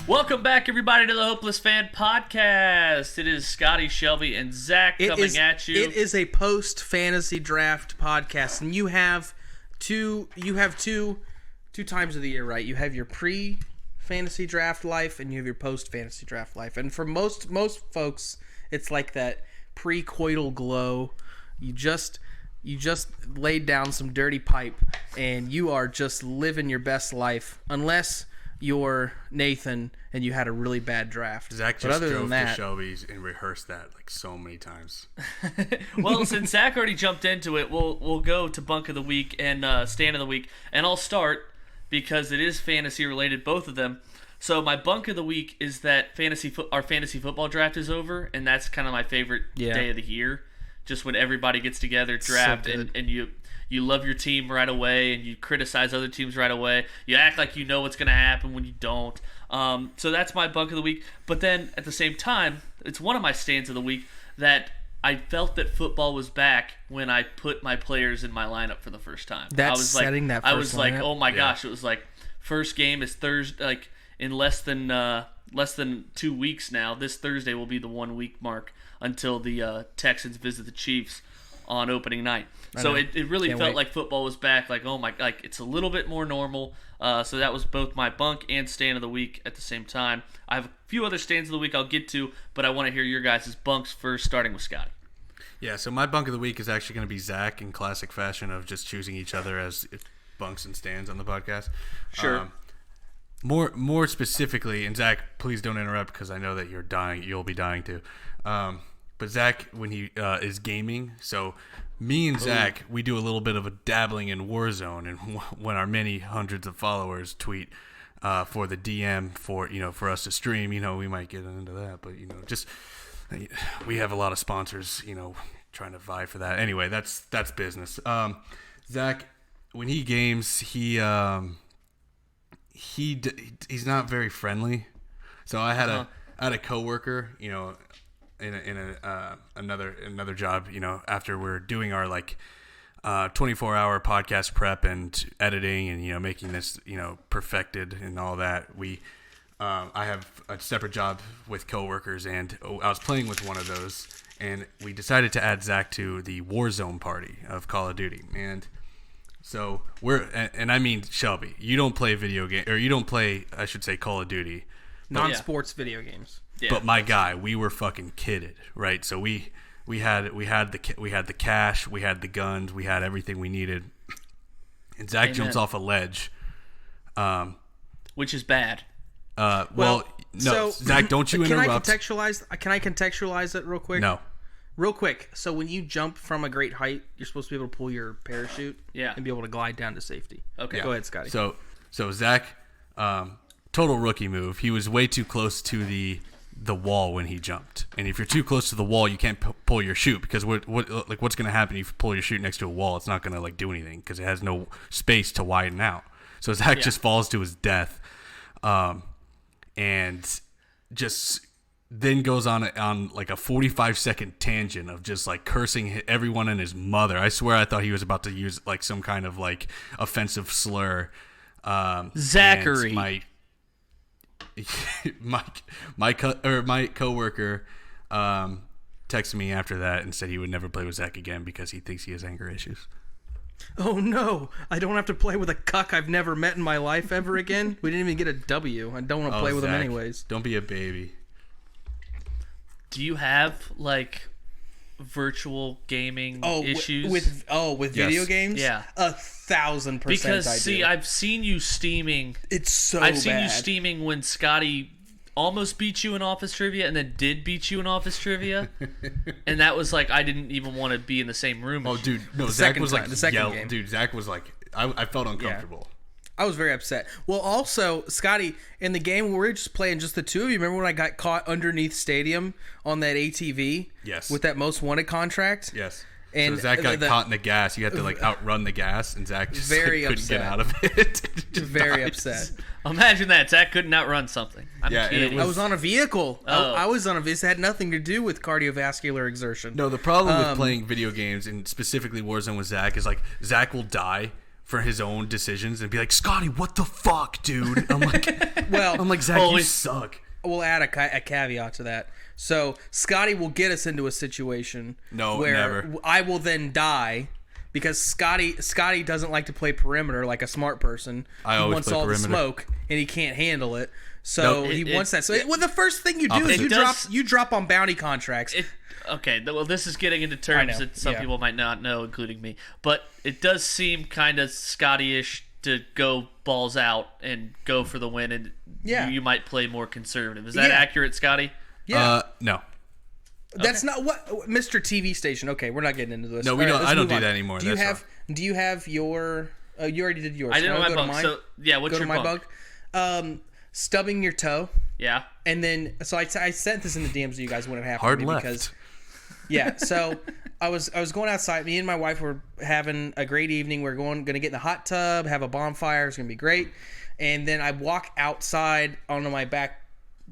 Welcome back, everybody, to the Hopeless Fan Podcast. It is Scotty, Shelby, and Zach coming at you. It is a post-fantasy draft podcast, and you have two times of the year, right? You have your pre-fantasy draft life, and you have your post-fantasy draft life. And for most folks, it's like that pre-coital glow. You just laid down some dirty pipe, and you are just living your best life, unless you're Nathan and you had a really bad draft. Zach just drove to Shelby's and rehearsed that like so many times. Well, since Zach already jumped into it, we'll go to Bunk of the Week and Stand of the Week, and I'll start because it is fantasy related, both of them. So my Bunk of the Week is that our fantasy football draft is over, and that's kind of my favorite day of the year. Just when everybody gets together, draft, so and you love your team right away, and you criticize other teams right away. You act like you know what's going to happen when you don't. So that's my Bunk of the Week. But then, at the same time, it's one of my stands of the week that I felt that football was back when I put my players in my lineup for the first time. That I was like, lineup? oh my gosh, it was like first game is Thursday, like in less than 2 weeks now. This Thursday will be the 1 week mark until the Texans visit the Chiefs on opening night. So it really felt like football was back. Like, oh my, like it's a little bit more normal. So that was both my Bunk and Stand of the Week at the same time. I have a few other Stands of the Week I'll get to, but I want to hear your guys' Bunks first, starting with Scotty. Yeah, so my Bunk of the Week is actually going to be Zach in classic fashion of just choosing each other as Bunks and Stands on the podcast. Sure. More specifically, and Zach, please don't interrupt because I know that you'll be dying too. But Zach, when he is gaming, so me and Zach, we do a little bit of a dabbling in Warzone, and when our many hundreds of followers tweet for the DM for us to stream, we might get into that, but just we have a lot of sponsors, trying to vie for that. Anyway, that's business. Zach, when he games, he's not very friendly. So I had a coworker, in another job, after we're doing our 24-hour podcast prep and editing and making this perfected and all that, I have a separate job with coworkers, and I was playing with one of those, and we decided to add Zach to the Warzone party of Call of Duty. And so and I mean, Shelby, you don't play video game, or you don't play, I should say, Call of Duty, non-sports video games. Yeah. But my guy, we were fucking kidded, right? So we had the cash, we had the guns, we had everything we needed, and Zach jumps off a ledge, which is bad. No, so, Zach, don't you interrupt. Can I contextualize it real quick? No. Real quick. So when you jump from a great height, you're supposed to be able to pull your parachute, and be able to glide down to safety. Okay, go ahead, Scotty. So Zach, total rookie move. He was way too close to the wall when he jumped, and if you're too close to the wall, you can't pull your chute, because what's going to happen if you pull your chute next to a wall? It's not going to do anything because it has no space to widen out. So Zach just falls to his death, and just then goes on a 45-second tangent of just cursing everyone and his mother. I swear I thought he was about to use some kind of offensive slur. Zachary. My coworker texted me after that and said he would never play with Zach again because he thinks he has anger issues. Oh no, I don't have to play with a cuck I've never met in my life ever again. We didn't even get a W. I don't want to play with him anyways. Don't be a baby. Do you have virtual gaming issues with video games? Yeah, 1,000%. Because I've seen you steaming. It's so I've seen bad. you steaming when Scotty almost beat you in office trivia and then did beat you in office trivia, and that was I didn't even want to be in the same room. Oh, dude, no, Zach was the second game. Dude, Zach was I felt uncomfortable. Yeah. I was very upset. Well, also, Scotty, in the game where we were just playing just the two of you, remember when I got caught underneath stadium on that ATV? Yes. With that most wanted contract? Yes. And so Zach got caught in the gas. You had to outrun the gas, and Zach just couldn't get out of it. Very upset. Imagine that. Zach couldn't outrun something. I'm kidding. I was on a vehicle. Oh. I was on a vehicle. It had nothing to do with cardiovascular exertion. No, the problem with playing video games, and specifically Warzone with Zach, is Zach will die for his own decisions and be like, Scotty, what the fuck, dude? I'm like, Zach, you suck. We'll add a caveat to that. So Scotty will get us into a situation where never. I will then die because Scotty doesn't like to play perimeter like a smart person. I he always wants play all perimeter. the smoke and he can't handle it. So he wants that. So the first thing you do is you drop on bounty contracts. Okay, well, this is getting into terms that some people might not know, including me. But it does seem kind of Scotty-ish to go balls out and go for the win, and you might play more conservative. Is that accurate, Scotty? Yeah. No. That's not what Mr. TV station. Okay, we're not getting into this. No, we don't. I don't do that anymore. Do you have your? You already did yours. I did my bunk. So what's your bunk? Stubbing your toe. Yeah. And then I sent this in the DMs to you guys when it happened. Hard to me left. Because, so I was going outside. Me and my wife were having a great evening. We're going to get in the hot tub, have a bonfire. It's gonna be great. And then I walk outside onto my back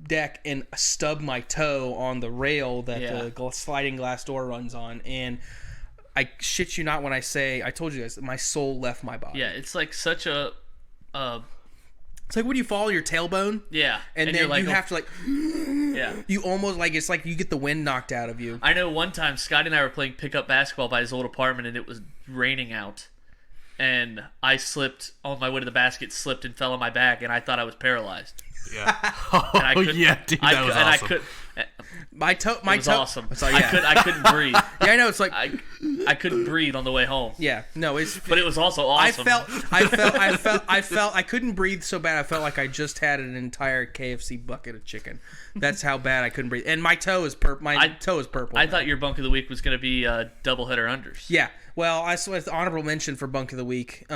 deck and stub my toe on the rail that the sliding glass door runs on, and I shit you not when I say, I told you guys that my soul left my body. Yeah, it's like such a it's like when you fall on your tailbone, and then you have to you almost it's like you get the wind knocked out of you. I know one time Scotty and I were playing pickup basketball by his old apartment, and it was raining out, and I slipped on my way to the basket, slipped and fell on my back, and I thought I was paralyzed. Yeah. Dude, that was awesome. My toe was awesome. So, I couldn't breathe. Yeah, I know. It's like I couldn't breathe on the way home. Yeah, no, but it was also awesome. I felt I couldn't breathe so bad. I felt like I just had an entire KFC bucket of chicken. That's how bad I couldn't breathe. And my toe is purple. Toe is purple. I thought your bunk of the week was going to be doubleheader unders. Yeah. Well, I saw the honorable mention for bunk of the week.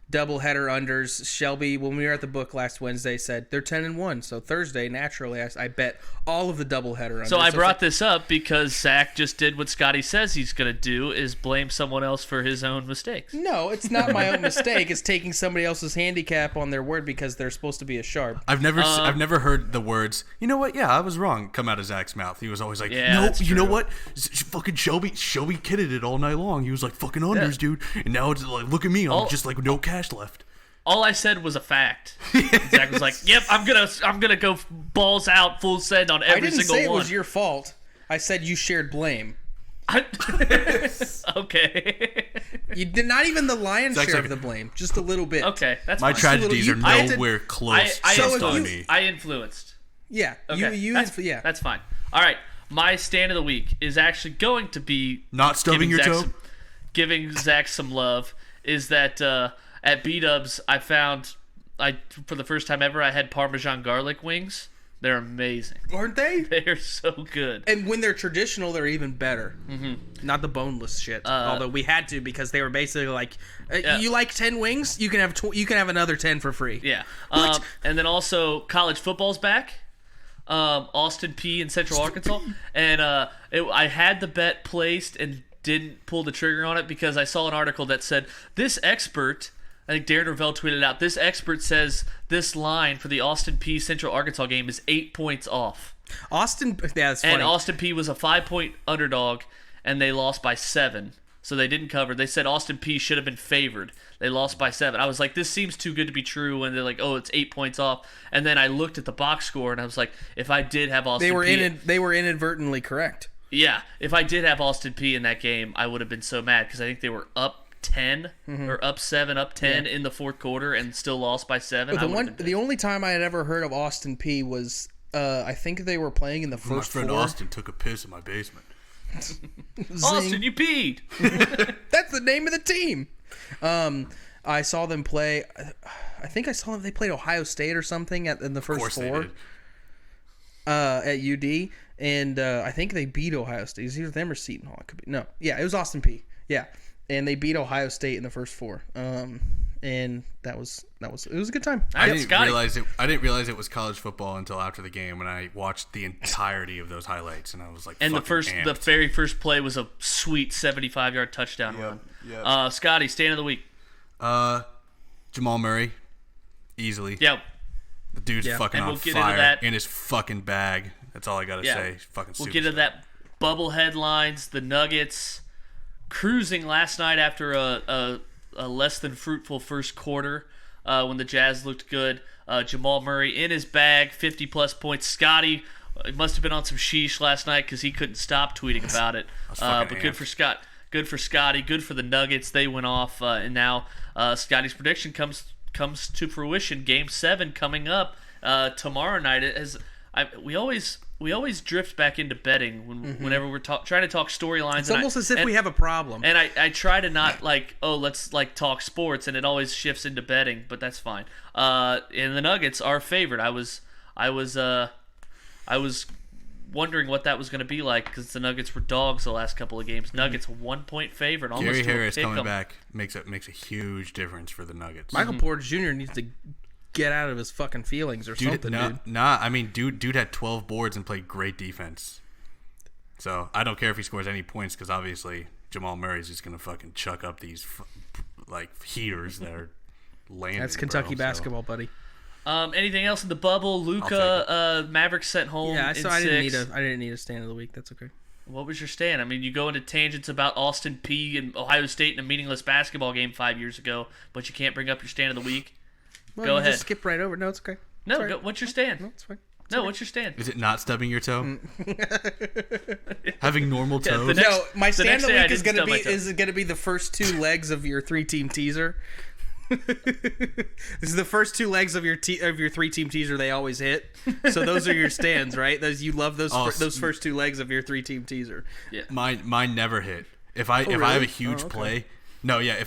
Doubleheader unders. Shelby, when we were at the book last Wednesday, said they're 10-1. So Thursday, naturally, I bet all of the doubleheader unders. So I brought this up because Zach just did what Scotty says he's going to do, is blame someone else for his own mistakes. No, it's not my own mistake. It's taking somebody else's handicap on their word because they're supposed to be a sharp. I've never heard the words, you know what? Yeah, I was wrong, come out of Zach's mouth. He was always like, no, you know what? Fucking Shelby kidded it all night long. He was like, fucking unders, dude. And now it's like, look at me. I'm just like, no cash left. All I said was a fact. Zach was like, "Yep, I'm gonna go balls out, full send on every single one." I didn't say it was your fault. I said you shared blame. Okay. You did not even the lion's share of the blame, just a little bit. Okay, that's my fine. tragedies are nowhere close. I influenced. Yeah. Okay. That's fine. All right. My stand of the week is actually going to be not stubbing your toe. Giving Zach some love is that. At B-Dubs, for the first time ever, I had Parmesan garlic wings. They're amazing. Aren't they? They're so good. And when they're traditional, they're even better. Mm-hmm. Not the boneless shit. Although we had to because they were basically like, you like 10 wings? You can have another 10 for free. Yeah. And then also college football's back. Austin Peay in Central Arkansas. And I had the bet placed and didn't pull the trigger on it because I saw an article that said, this expert... I think Darren Ravel tweeted out, this expert says this line for the Austin Peay Central Arkansas game is 8 points off. That's funny. And Austin Peay was a 5-point underdog, and they lost by 7. So they didn't cover. They said Austin Peay should have been favored. They lost by 7. I was like, this seems too good to be true. And they're like, oh, it's 8 points off. And then I looked at the box score, and I was like, if I did have Austin Peay... They were inadvertently correct. Yeah. If I did have Austin Peay in that game, I would have been so mad because I think they were up 10 or up 7, up 10 in the fourth quarter and still lost by 7. The only time I had ever heard of Austin Peay was I think they were playing in the first My friend four. Austin took a piss in my basement. Austin, you peed. That's the name of the team. I saw them play. I think I saw them. They played Ohio State or something in the first four. At UD, and I think they beat Ohio State. It was either them or Seton Hall. It could be it was Austin Peay. Yeah. And they beat Ohio State in the first four, and it was a good time. I didn't realize it was college football until after the game when I watched the entirety of those highlights, and I was like, and the very first play was a sweet 75-yard touchdown run. Yep. Scotty, stand of the week. Jamal Murray, easily. Yep. The dude's fucking on fire in his fucking bag. That's all I gotta say. Fucking. We'll get into that. Bubble headlines, the Nuggets. Cruising last night after a a less than fruitful first quarter when the Jazz looked good. Jamal Murray in his bag, 50-plus points. Scotty must have been on some sheesh last night because he couldn't stop tweeting about it. But good for Scott. Good for Scotty. Good for the Nuggets. They went off, and now Scotty's prediction comes to fruition. Game 7 coming up tomorrow night. We always drift back into betting whenever we're trying to talk storylines. It's almost as if we have a problem. And I try to not let's talk sports, and it always shifts into betting, but that's fine. And the Nuggets are favored. I was wondering what that was going to be like because the Nuggets were dogs the last couple of games. Nuggets 1-point favorite. Gary Harris coming back makes a huge difference for the Nuggets. Michael Porter Jr. needs to get out of his fucking feelings or something, dude. Nah, I mean, dude had 12 boards and played great defense. So I don't care if he scores any points because obviously Jamal Murray's just gonna fucking chuck up these heaters that are landing. That's Kentucky basketball, buddy. Anything else in the bubble? Luka, Mavericks sent home. Yeah, I didn't need a stand of the week. That's okay. What was your stand? I mean, you go into tangents about Austin Peay and Ohio State in a meaningless basketball game 5 years ago, but you can't bring up your stand of the week. Well, go ahead. Just skip right over. No, it's okay. No, right. what's your stand? No, it's fine. What's your stand? Is it not stubbing your toe? Having normal toes? My stand of the week is gonna be the first 2 legs of your 3-team teaser. This is the first 2 legs of your 3-team teaser. They always hit. So those are your stands, right? You love those first 2 legs of your 3-team teaser. Yeah. Mine never hit. If I have a huge play. No, yeah.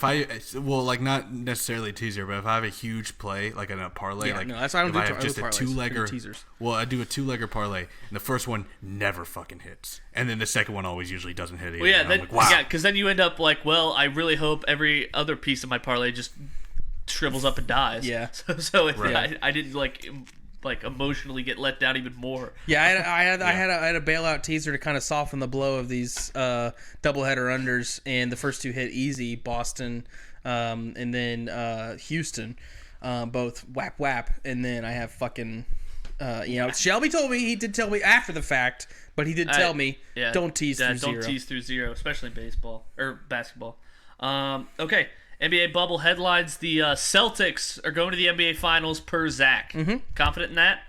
Not necessarily a teaser, but if I have a huge play, like in a parlay, that's why I don't do I have just a parlays, 2-legger teasers. Well, I do a 2-legger parlay, and the first one never fucking hits, and then the second one always usually doesn't hit either. Well, yeah, wow. because then you end up I really hope every other piece of my parlay just shrivels up and dies. Yeah. So I didn't emotionally get let down even more. Yeah, I had a bailout teaser to kind of soften the blow of these doubleheader unders, and the first 2 hit easy. Boston, and then Houston, both whap, and then I have fucking. Shelby told me, he did tell me after the fact, but he did tell me, don't tease through zero. Don't tease through zero, especially in baseball or basketball. Okay. NBA bubble headlines. The Celtics are going to the NBA Finals per Zach. Mm-hmm. Confident in that?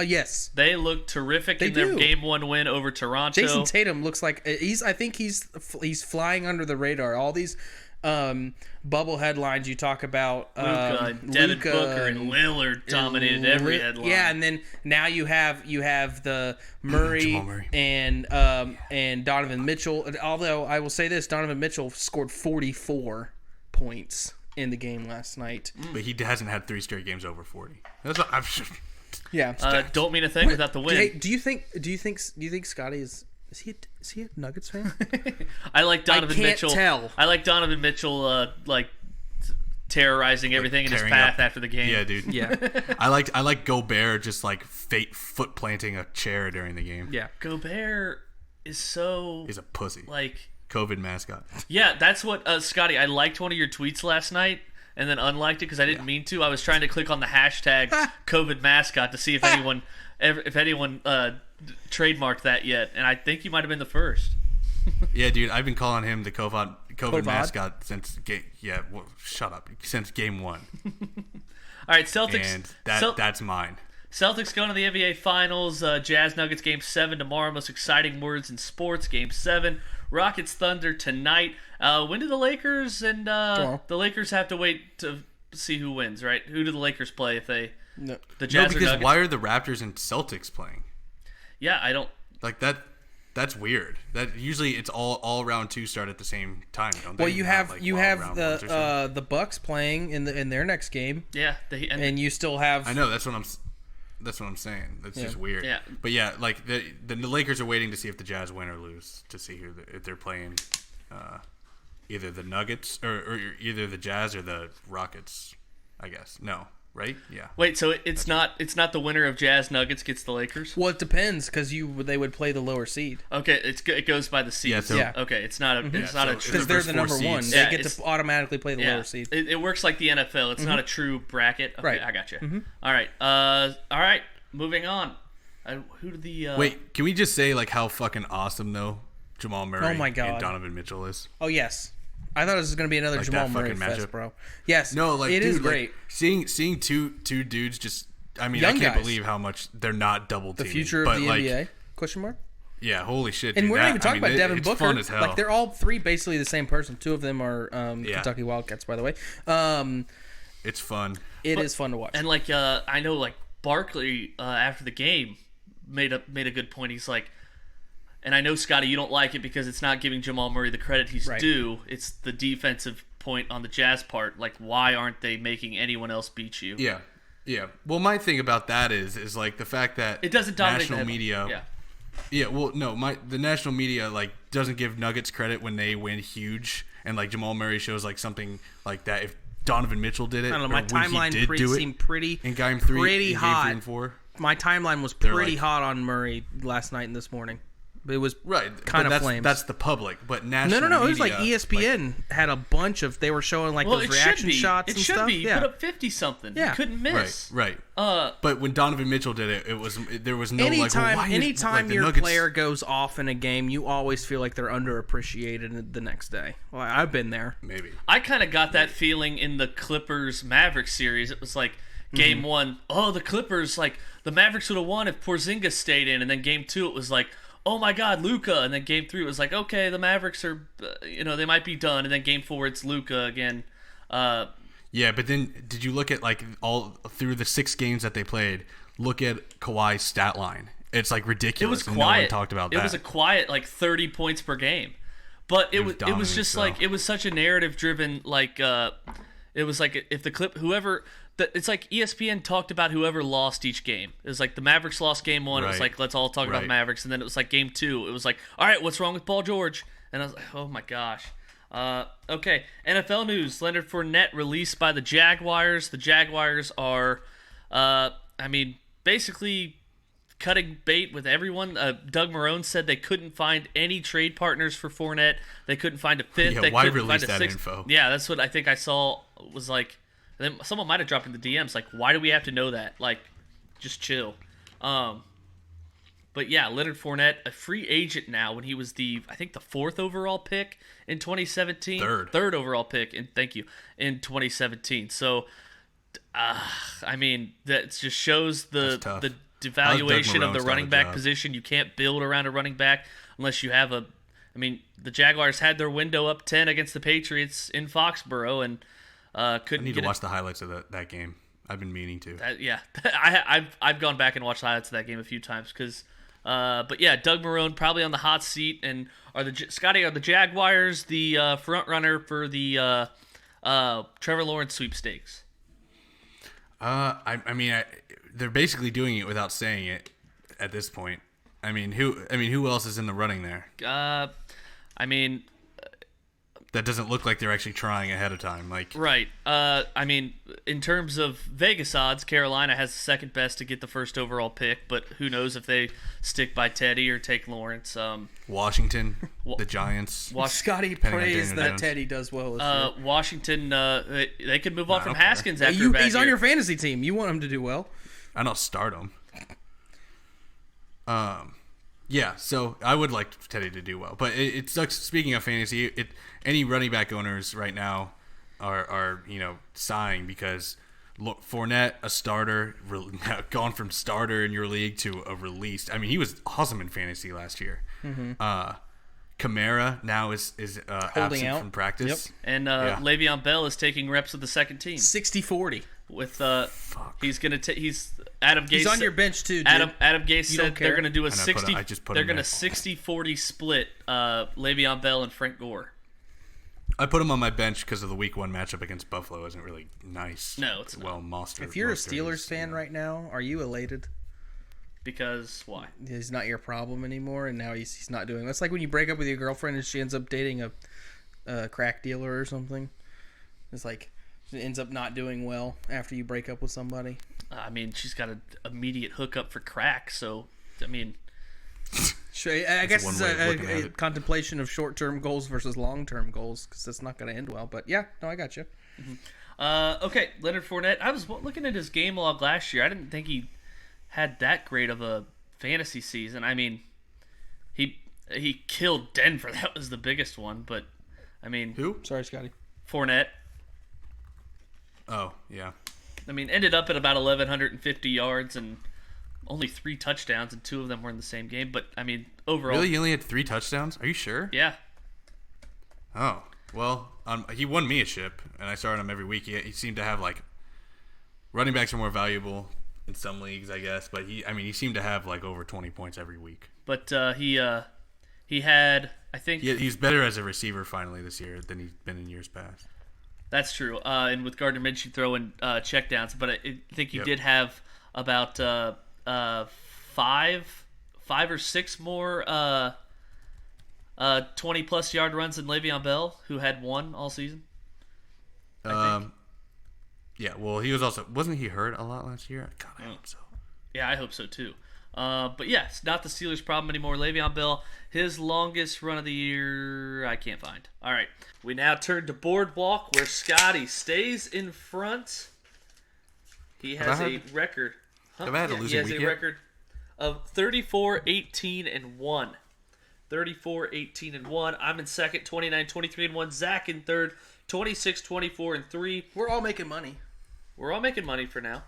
Yes. They look terrific in their Game 1 win over Toronto. Jason Tatum looks like I think he's flying under the radar. All these bubble headlines you talk about. Devin Booker and Lillard dominated every headline. Yeah, and then now you have the Murray. and Donovan Mitchell. Although I will say this, Donovan Mitchell scored 44 points in the game last night. But he hasn't had 3 straight games over 40. Yeah. Don't mean a thing without the win. Hey, do you think Scotty is he a Nuggets fan? I like Donovan Mitchell. Tell. I like Donovan Mitchell terrorizing everything in his path after the game. Yeah, dude. Yeah. I like Gobert just foot planting a chair during the game. Yeah. Gobert is he's a pussy. COVID mascot. Yeah, that's what Scotty. I liked one of your tweets last night and then unliked it because I didn't mean to. I was trying to click on the hashtag COVID mascot to see if anyone trademarked that yet, and I think you might have been the first. Yeah, dude, I've been calling him the COVID mascot since shut up. Since game 1. All right, Celtics. And that's mine. Celtics going to the NBA Finals. Jazz Nuggets Game 7 tomorrow. Most exciting words in sports. Game 7. Rockets Thunder tonight. When do the Lakers and the Lakers have to wait to see who wins? Right? Who do the Lakers play if they? No. The Jazz because or Nuggets? Why are the Raptors and Celtics playing? Yeah, I don't like that. That's weird. That usually it's all round 2 start at the same time, don't they? Well, you have the Bucks playing in their next game. Yeah, and you still have. I know that's what I'm saying. That's just weird. Yeah. But yeah, the Lakers are waiting to see if the Jazz win or lose to see if they're playing either the Nuggets or either the Jazz or the Rockets. I guess no. Right? Yeah. Wait, so it's not the winner of Jazz Nuggets gets the Lakers? Well, it depends because they would play the lower seed. Okay, it goes by the seed. Yeah. Okay, it's not a because they're the number 1. They get to automatically play the lower seed. It works like the NFL. It's not a true bracket. Okay, right. I got you. Mm-hmm. All right. Moving on. Who did the Wait, can we just say how fucking awesome though Jamal Murray my God. and Donovan Mitchell is? Oh yes. I thought it was going to be another Like Jamal that Murray fucking fest, matchup? bro. Yes, No, like it dude, is like, great. seeing two dudes just. I mean, Young I can't guys. believe how much they're not double The teaming. future but of the like, NBA? Question mark. Yeah, holy shit. And dude, we're not even talking about Devin it's Booker. Fun as hell. Like they're all three basically the same person. Two of them are Kentucky Wildcats, by the way. It's fun. It is fun to watch. And like I know like Barkley after the game made a good point. He's like, and I know Scotty, you don't like it because it's not giving Jamal Murray the credit he's due. It's the defensive point on the Jazz part. Like, why aren't they making anyone else beat you? Yeah. Yeah. Well, my thing about that is like the fact that It doesn't dominate national the media. Yeah. Yeah. Well, no, the national media like doesn't give Nuggets credit when they win huge, and like Jamal Murray shows like something like that. If Donovan Mitchell did it, I don't know. or My when he timeline did do it seemed pretty in Game 3, pretty in hot. Game 3 and 4. My timeline was pretty like- hot on Murray last night and this morning. It was Right. kind but of flames. That's the public, but national. No. It was media, like ESPN had a bunch of. They were showing like Well, those it should reaction be. shots It and should stuff. be. You Yeah. put up 50 something. Yeah. You couldn't miss. Right. But when Donovan Mitchell did it, there was no Anytime, like. Well, anytime the your Nuggets, player goes off in a game, you always feel like they're underappreciated the next day. Well, I've been there. maybe. I kind of got that feeling in the Clippers Mavericks series. It was like game 1, oh, the Clippers, like the Mavericks would have won if Porzingis stayed in, and then game 2 it was like, oh my God, Luka, and then game 3 it was like, okay, the Mavericks are, they might be done, and then game 4 it's Luka again. Yeah, but then did you look at like all through the 6 games that they played? Look at Kawhi's stat line. It's like It ridiculous. was and quiet. No one talked about that. It was a quiet like 30 points per game, but it was dominant, just so. like it was such a narrative driven like it was like if the clip whoever. It's like ESPN talked about whoever lost each game. It was like the Mavericks lost game 1. It was Right. like, let's all talk about Right. Mavericks. And then it was like game 2. It was like, all right, what's wrong with Paul George? And I was like, oh my gosh. Okay, NFL news. Leonard Fournette released by the Jaguars. The Jaguars are, basically cutting bait with everyone. Doug Marrone said they couldn't find any trade partners for Fournette. They couldn't find a fifth. Yeah, They why couldn't release find a that sixth. info? Yeah, that's what I think I saw was like. And then someone might have dropped in the DMs like, why do we have to know that? Like, just chill. But yeah, Leonard Fournette, a free agent now when he was I think the 4th overall pick in 2017. Third overall pick, and thank you, in 2017. So, that just shows That's tough. the How's devaluation Doug of the Marrone's running done a back job? position. You can't build around a running back unless you have the Jaguars had their window up 10 against the Patriots in Foxborough and couldn't I need get to watch the highlights of that game. I've been meaning to. yeah, I've gone back and watched highlights of that game a few times because, but yeah, Doug Marrone probably on the hot seat, and are the Jaguars the front runner for the Trevor Lawrence sweepstakes? They're basically doing it without saying it at this point. Who else is in the running there? That doesn't look like they're actually trying ahead of time. Like, Right. In terms of Vegas odds, Carolina has the second best to get the first overall pick, but who knows if they stick by Teddy or take Lawrence. Washington, the Giants. Scotty Depending on prays Daniel that Jones. Teddy does well this year. Washington, they could move on from don't care. Haskins after a bad He's on year. your fantasy team. You want him to do well. I don't start them. Yeah, so I would like Teddy to do well, but it sucks. Speaking of fantasy, any running back owners right now are sighing because Fournette, a starter, gone from starter in your league to a released. He was awesome in fantasy last year. Mm-hmm. Kamara now is absent out. from practice. Yep. And Le'Veon Bell is taking reps with the second team. 60-40. With he's gonna Adam Gase. He's on your bench too, dude. Adam Gase You said don't care? they're gonna do a I know, 60. I just put They're him gonna there. 60-40 split. Le'Veon Bell and Frank Gore. I put him on my bench because of the Week 1 matchup against Buffalo isn't really nice. No, it's not. Well, Monster. If you're a Steelers fan right now, are you elated? Because why? He's not your problem anymore, and now he's not doing. That's like when you break up with your girlfriend and she ends up dating a crack dealer or something. It's like she ends up not doing well after you break up with somebody. She's got an immediate hookup for crack. So Sure, I guess one it's way of looking at a it. contemplation of short-term goals versus long-term goals because that's not going to end well. But yeah, no, I got you. okay, Leonard Fournette. I was looking at his game log last year. I didn't think he had that great of a fantasy season. He killed Denver. That was the biggest one. But I mean, Who? Sorry, Scotty. Fournette. Oh, yeah. I mean, ended up at about 1,150 yards and only 3 touchdowns, and 2 of them were in the same game. But, I mean, overall... Really? He only had 3 touchdowns? Are you sure? Yeah. Oh. Well, he won me a ship, and I started him every week. He seemed to have, like... Running backs are more valuable in some leagues, I guess. But, he seemed to have, like, over 20 points every week. But he had, I think... He's better as a receiver, finally, this year than he's been in years past. That's true. And with Gardner Minshew throwing checkdowns, but I think he Yep. did have about 5 or 6 more 20-plus yard runs than Le'Veon Bell, who had 1 all season. I think. Yeah, well, he was also... Wasn't he hurt a lot last year? God, I hope so. Yeah, I hope so too. But yeah, it's not the Steelers' problem anymore. Le'Veon Bell, his longest run of the year, I can't find. All right, we now turn to Boardwalk, where Scotty stays in front. He has a record. Have I had a losing week He has a record of 34-18-1. 34-18-1. I'm in second, 29-23-1. Zach in third, 26-24-3. We're all making money. We're all making money for now.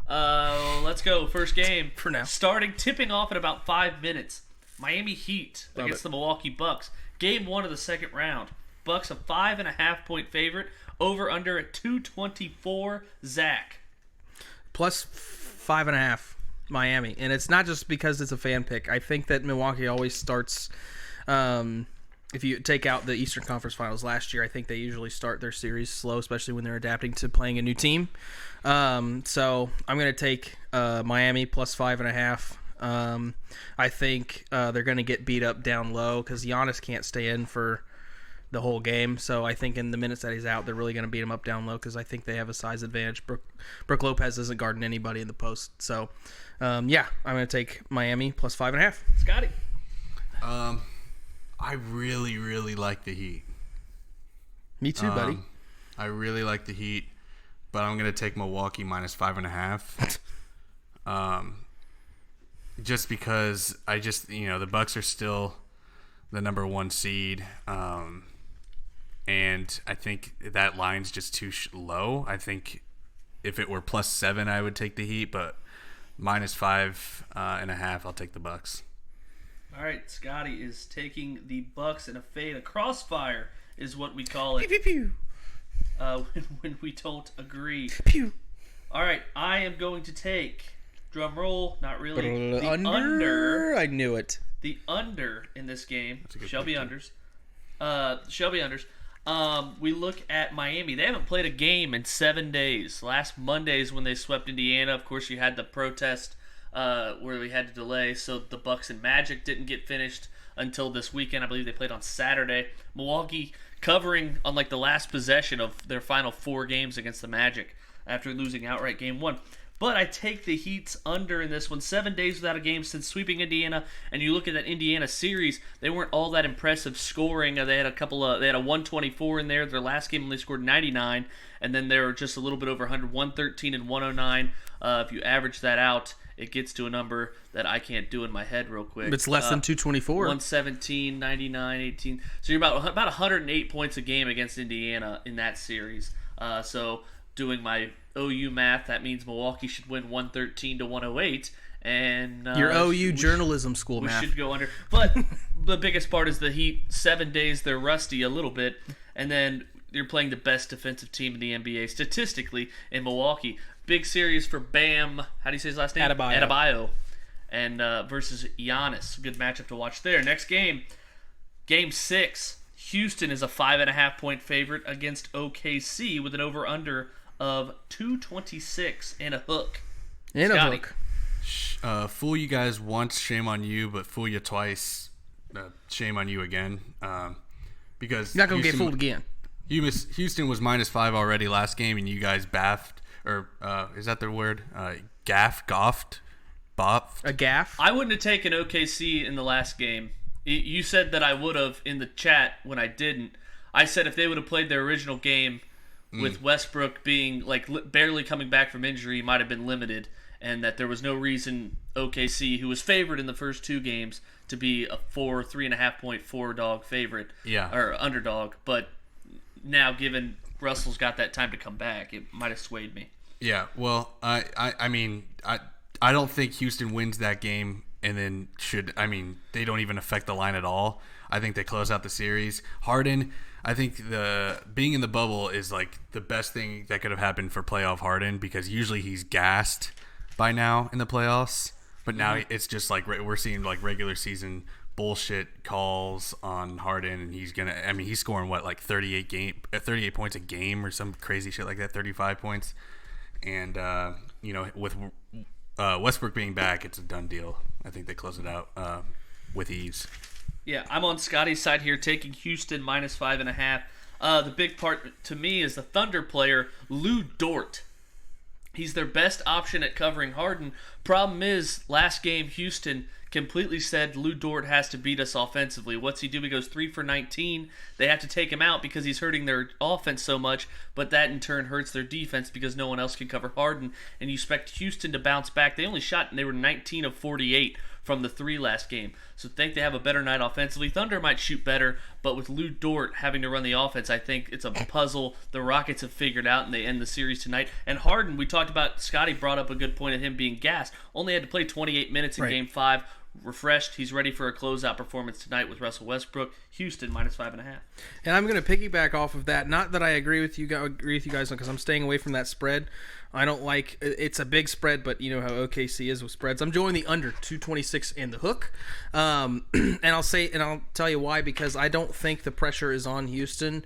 Let's go. First game. For now. Tipping off in about 5 minutes. Miami Heat against the Milwaukee Bucks. Game 1 of the second round. Bucks a 5.5-point favorite. Over under at 224. Zach. Plus 5.5, Miami. And it's not just because it's a fan pick. I think that Milwaukee always starts... if you take out the Eastern Conference Finals last year, I think they usually start their series slow, especially when they're adapting to playing a new team. So I'm going to take Miami plus 5.5. I think they're going to get beat up down low because Giannis can't stay in for the whole game. So I think in the minutes that he's out, they're really going to beat him up down low because I think they have a size advantage. Brook Lopez isn't guarding anybody in the post. So, yeah, I'm going to take Miami plus 5.5. Scotty. I really, really like the Heat. Me too, buddy. I really like the Heat, but I'm going to take Milwaukee minus 5.5. Just because the Bucks are still the number 1 seed, and I think that line's just too low. I think if it were plus 7, I would take the Heat, but minus 5.5, I'll take the Bucks. All right, Scotty is taking the Bucks in a fade. A crossfire is what we call it. Pew, pew, When we don't agree. pew. All right, I am going to take, drum roll, not really, the Under. I knew it. The under in this game. Shelby pick, unders. Shelby unders. We look at Miami. They haven't played a game in 7 days. Last Monday is when they swept Indiana. Of course, you had the protest where we had to delay, so the Bucks and Magic didn't get finished until this weekend. I believe they played on Saturday. Milwaukee covering on like the last possession of their final 4 games against the Magic after losing outright game 1. But I take the Heat's under in this one. 7 days without a game since sweeping Indiana, and you look at that Indiana series, they weren't all that impressive scoring. They had a 124 in there. Their last game they scored 99, and then they were just a little bit over 100, 113 and 109. If you average that out, it gets to a number that I can't do in my head real quick. It's less than 224. 117, 99, 18. So you're about 108 points a game against Indiana in that series. So doing my OU math, that means Milwaukee should win 113 to 108. And your OU journalism school math. We should go under. But the biggest part is the Heat. 7 days, they're rusty a little bit. And then you're playing the best defensive team in the NBA statistically in Milwaukee. Big series for Bam. How do you say his last name? Adebayo. And versus Giannis. Good matchup to watch there. Next game. Game 6. Houston is a 5.5-point favorite against OKC with an over-under of 226 and a hook. And Scotty. a hook. Fool you guys once, shame on you, but fool you twice, shame on you again. Because You're not going to get fooled again. Houston was minus 5 already last game, and you guys baffed, or is that the word? Boffed? A gaff? I wouldn't have taken OKC in the last game. You said that I would have in the chat when I didn't. I said if they would have played their original game with Westbrook being like barely coming back from injury, he might have been limited, and that there was no reason OKC, who was favored in the first 2 games, to be a 3.5-point 4-dog favorite, or underdog. But now, given Russell's got that time to come back, it might have swayed me. Yeah, well, I mean, I don't think Houston wins that game and then they don't even affect the line at all. I think they close out the series. Harden, I think the being in the bubble is like the best thing that could have happened for playoff Harden, because usually he's gassed by now in the playoffs, but now it's just like we're seeing like regular season bullshit calls on Harden, and he's scoring what, like 38 points a game or some crazy shit like that, 35 points. And with Westbrook being back, it's a done deal. I think they close it out with ease. Yeah, I'm on Scotty's side here, taking Houston -5.5. The big part to me is the Thunder player, Lou Dort. He's their best option at covering Harden. Problem is, last game, Houston completely said Lou Dort has to beat us offensively. What's he do? He goes 3 for 19. They have to take him out because he's hurting their offense so much, but that in turn hurts their defense because no one else can cover Harden, and you expect Houston to bounce back. They only shot, and they were 19 of 48 from the 3 last game. So think they have a better night offensively. Thunder might shoot better, but with Lou Dort having to run the offense, I think it's a puzzle the Rockets have figured out, and they end the series tonight. And Harden, we talked about, Scotty brought up a good point of him being gassed. Only had to play 28 minutes in Game 5. Refreshed. He's ready for a closeout performance tonight with Russell Westbrook. Houston -5.5. And I'm going to piggyback off of that. Not that I agree with you guys, because I'm staying away from that spread. I don't like it's a big spread, but you know how OKC is with spreads. I'm joining the under 226 and the hook. And I'll tell you why, because I don't think the pressure is on Houston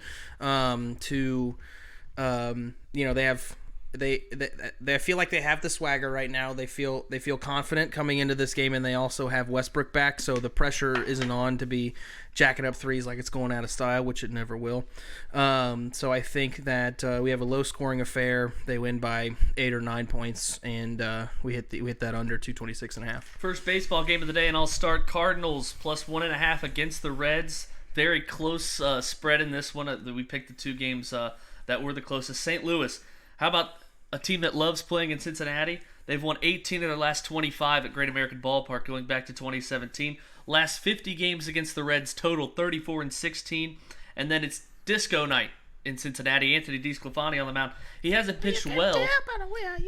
they feel like they have the swagger right now. They feel confident coming into this game, and they also have Westbrook back, so the pressure isn't on to be jacking up threes like it's going out of style, which it never will. So I think that we have a low scoring affair. They win by 8 or 9 points, and we hit that under 226.5. First baseball game of the day, and I'll start Cardinals +1.5 against the Reds. Very close spread in this one. We picked the 2 games that were the closest. St. Louis. How about a team that loves playing in Cincinnati? They've won 18 of their last 25 at Great American Ballpark going back to 2017. Last 50 games against the Reds total 34-16. And then it's disco night in Cincinnati. Anthony DeSclafani on the mound. He hasn't pitched well.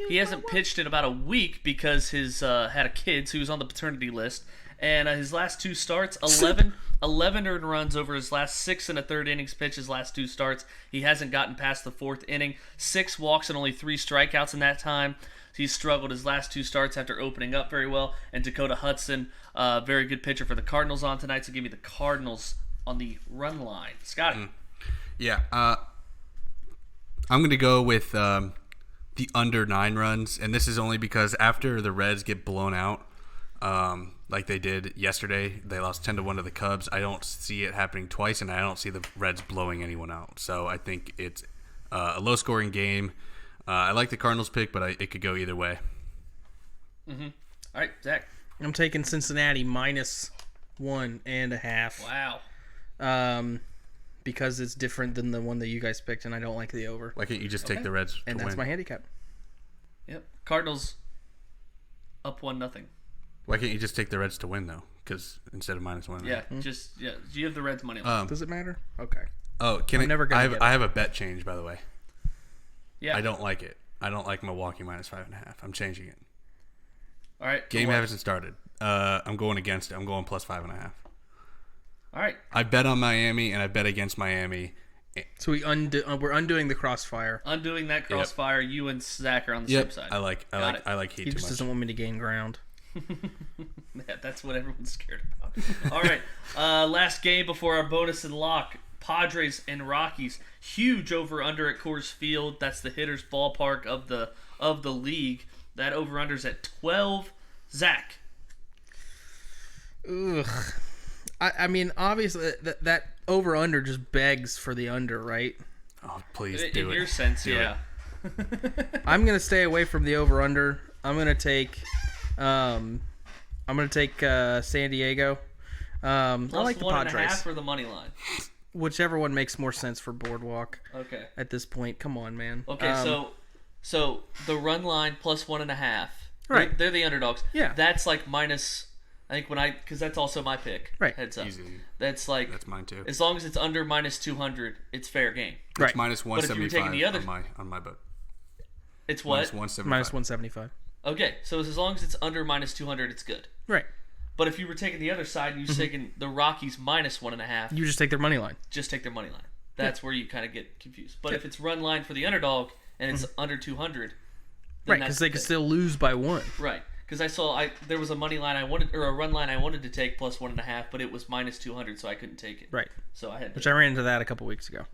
He hasn't pitched in about a week because his had a kid, so he was on the paternity list. And his last 2 starts, 11 earned runs over his last 6 1/3 innings pitched his last 2 starts. He hasn't gotten past the 4th inning. 6 walks and only 3 strikeouts in that time. He's struggled his last 2 starts after opening up very well. And Dakota Hudson, very good pitcher for the Cardinals on tonight. So give me the Cardinals on the run line. Scotty. Yeah. I'm going to go with the under 9 runs. And this is only because after the Reds get blown out, like they did yesterday, they lost 10-1 to the Cubs. I don't see it happening twice, and I don't see the Reds blowing anyone out. So I think it's a low-scoring game. I like the Cardinals pick, but it could go either way. Mm-hmm. All right, Zach. I'm taking Cincinnati -1.5. Wow. Because it's different than the one that you guys picked, and I don't like the over. Why can't you just take the Reds to and that's win? my handicap. Yep. Cardinals up 1-0. Why can't you just take the Reds to win, though? Because instead of -1. Yeah, you have the Reds money line. Does it matter? Okay. Oh, I have a bet change, by the way. Yeah. I don't like it. I don't like Milwaukee -5.5. I'm changing it. All right. Game hasn't started. I'm going against it. I'm going +5.5. All right. I bet on Miami, and I bet against Miami. So we're undoing the crossfire. Undoing that crossfire. Yep. You and Zach are on the same side. I like Heat. He just doesn't want me to gain ground. Yeah, that's what everyone's scared about. All right, last game before our bonus and lock. Padres and Rockies. Huge over/under at Coors Field. That's the hitters' ballpark of the league. That over/under's at 12. Zach. Ugh. I mean, obviously that over/under just begs for the under, right? Oh, please do it. In your sense, yeah. I'm gonna stay away from the over/under. I'm gonna take San Diego. I like the Padres. +1.5 for the money line. Whichever one makes more sense for Boardwalk. Okay. At this point, come on, man. Okay, so the run line +1.5. Right. They're the underdogs. Yeah. That's like minus I think because that's also my pick. Right. Heads up. Easy. That's like That's mine too. as long as it's under minus 200, it's fair game. Right. It's minus But if you were taking 175 the other, on my book. it's what? Minus 175. Minus 175. Okay, so as long as it's under minus 200, it's good. Right. But if you were taking the other side and you're taking the Rockies minus 1.5, You just take their money line. just take their money line. That's where you kind of get confused. But if it's run line for the underdog and it's under 200, then Right, that's because they the could pick. still lose by 1. Right, because there was a money line I wanted or a run line I wanted to take plus 1.5, but it was minus 200, so I couldn't take it. Right. So I had Which to. I ran into that a couple weeks ago.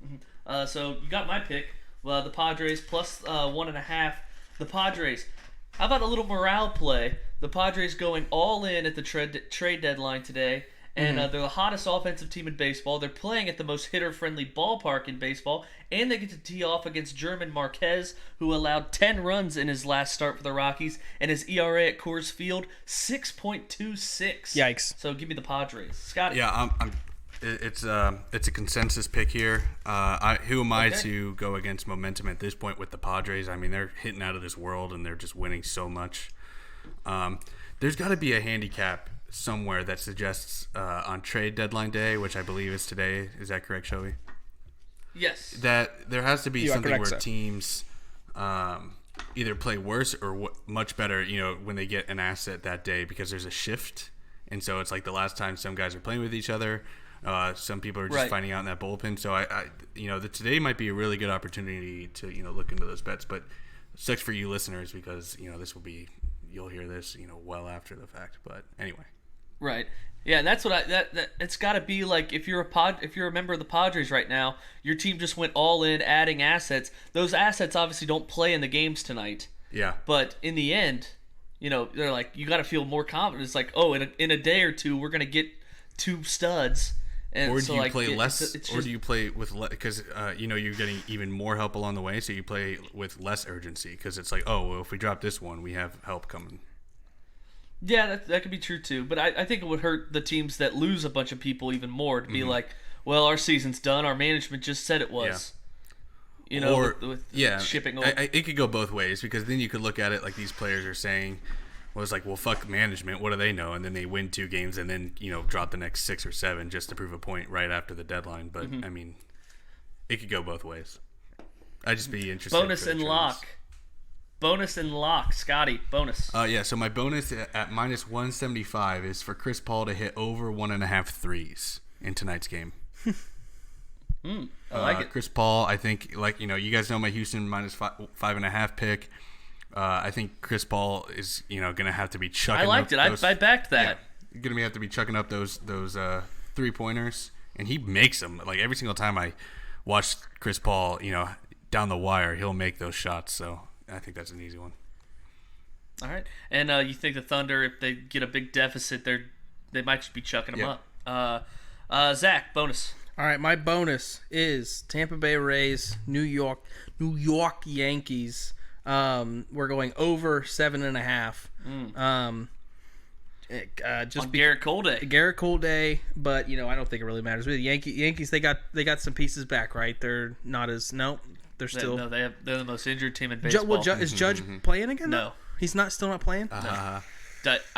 So you got my pick. The Padres plus 1.5. The Padres. How about a little morale play? The Padres going all in at the trade deadline today, and they're the hottest offensive team in baseball. They're playing at the most hitter-friendly ballpark in baseball, and they get to tee off against German Marquez, who allowed 10 runs in his last start for the Rockies, and his ERA at Coors Field 6.26. Yikes. So give me the Padres, Scotty. Yeah, it's a consensus pick here. Who am I Okay. to go against momentum at this point with the Padres? I mean, they're hitting out of this world and they're just winning so much. There's got to be a handicap somewhere that suggests on trade deadline day, which I believe is today. Is that correct, Shelby? Yes. That there has to be You are something correct, where sir. teams either play worse or much better, when they get an asset that day, because there's a shift. And so it's like the last time some guys are playing with each other. Some people are just Right. finding out in that bullpen. So today might be a really good opportunity to look into those bets. But it sucks for you listeners because you'll hear this well after the fact. But anyway, Right. Yeah, and that's what that it's got to be like if you're a member of the Padres right now, your team just went all in adding assets. Those assets obviously don't play in the games tonight, yeah, but in the end, they're like you got to feel more confident. It's like, "Oh, in a day or two we're going to get 2 studs." And or so, do you like, play less, it's or just- do you play with less? Because you're getting even more help along the way, so you play with less urgency. Because it's like, oh, well, if we drop this one, we have help coming. Yeah, that could be true too. But I think it would hurt the teams that lose a bunch of people even more to be like, well, our season's done. Our management just said it was. Or with yeah, shipping over. it could go both ways, because then you could look at it like these players are saying, well, it's like, well, fuck management. What do they know? And then they win 2 games and then drop the next 6 or 7 just to prove a point right after the deadline. But I mean, it could go both ways. I'd just be interested. Bonus for the and trends. lock. Bonus and lock. Scotty, bonus. Yeah, so my bonus at minus 175 is for Chris Paul to hit over 1.5 threes in tonight's game. I like it. Chris Paul, I think, you guys know my Houston minus 5.5 pick. I think Chris Paul is, going to have to be chucking. I liked it. I backed that. You're going to have to be chucking up those 3-pointers, and he makes them. Like every single time I watch Chris Paul, down the wire, he'll make those shots. So I think that's an easy one. All right. And you think the Thunder, if they get a big deficit, they might just be chucking them up. Zach, bonus. All right, my bonus is Tampa Bay Rays, New York Yankees. We're going over 7.5. Just On Garrett Cole Day. Garrett Cole Day, but I don't think it really matters. With the Yankees, they got some pieces back, right? They're not as they're still. No, they're the most injured team in baseball. Is Judge playing again? No. He's still not playing. I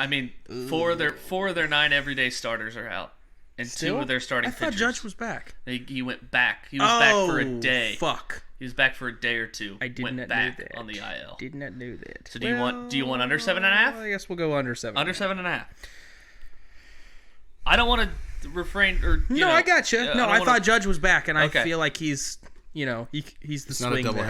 mean, 4 of their 9 everyday starters are out, and Still? 2 of their starting I thought pitchers. Judge was back. He went back. He was back for a day. Fuck! He was back for a day or 2. I did went not back know that. on the IL. Did not know that. So do you want under 7.5? I guess we'll go under 7. Under 7.5. I don't want to refrain or. I got you. No, I thought Judge was back, and Okay. I feel like he's he's the not a swing doubleheader. man.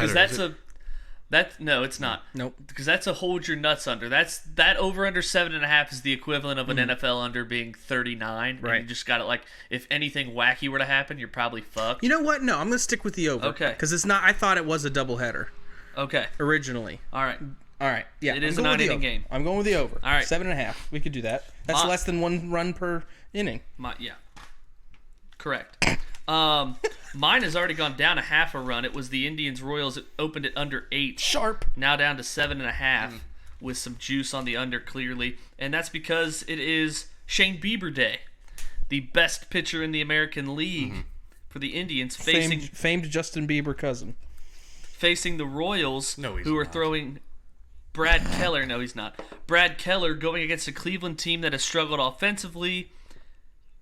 because no, it's not. Nope. Because that's a hold your nuts under. That over under 7.5 is the equivalent of an NFL under being 39. Right. And you just got it like if anything wacky were to happen, you're probably fucked. You know what? No, I'm gonna stick with the over. Okay. Because it's not. I thought it was a doubleheader Okay. originally. All right. All right. Yeah. It is I'm a going with the 9-inning over. game. I'm going with the over. All right. 7.5. We could do that. That's less than 1 run per inning. Yeah. Correct. Mine has already gone down a half a run. It was the Indians Royals. It opened it under 8. Sharp. Now down to 7.5 with some juice on the under clearly. And that's because it is Shane Bieber Day. The best pitcher in the American League for the Indians Famed Justin Bieber cousin. facing the Royals No, he's who are not. throwing Brad Keller. No, he's not. Brad Keller going against a Cleveland team that has struggled offensively.